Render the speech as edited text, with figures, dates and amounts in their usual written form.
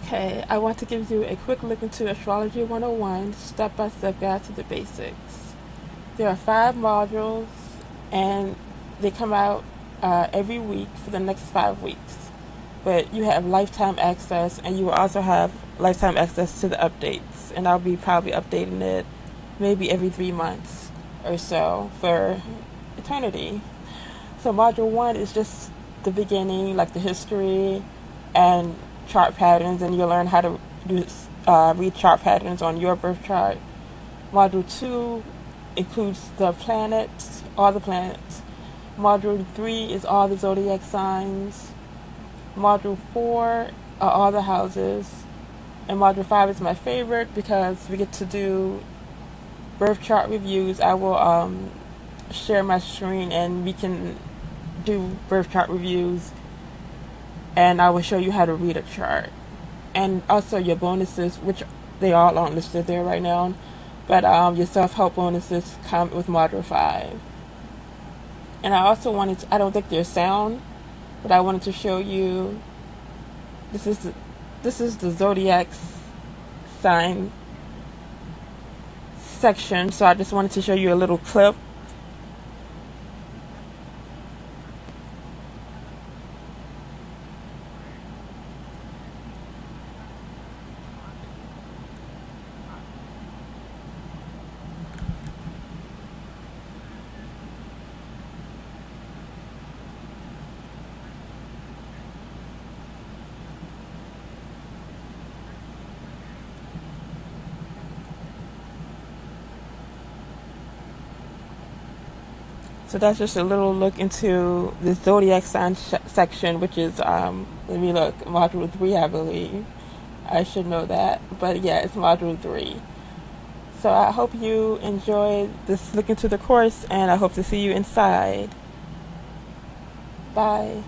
Okay, I want to give you a quick look into Astrology 101, step-by-step guide to the basics. There are 5 modules, and they come out every week for the next 5 weeks. But you have lifetime access, and you will also have lifetime access to the updates. And I'll be probably updating it maybe every 3 months or so for eternity. So module 1 is just the beginning, like the history and chart patterns, and you'll learn how to read chart patterns on your birth chart. Module 2 includes the planets, all the planets. Module 3 is all the zodiac signs. Module 4 are all the houses. And Module 5 is my favorite because we get to do birth chart reviews. I will share my screen and we can do birth chart reviews, and I will show you how to read a chart. And also your bonuses, which they all aren't listed there right now, but your self-help bonuses come with Module 5. And I also wanted to, I don't think there's sound, but I wanted to show you, this is the zodiac sign section, so I just wanted to show you a little clip. So that's just a little look into the zodiac sign section, which is, let me look, module 3, I believe. I should know that, but yeah, it's module 3. So I hope you enjoy this look into the course, and I hope to see you inside. Bye.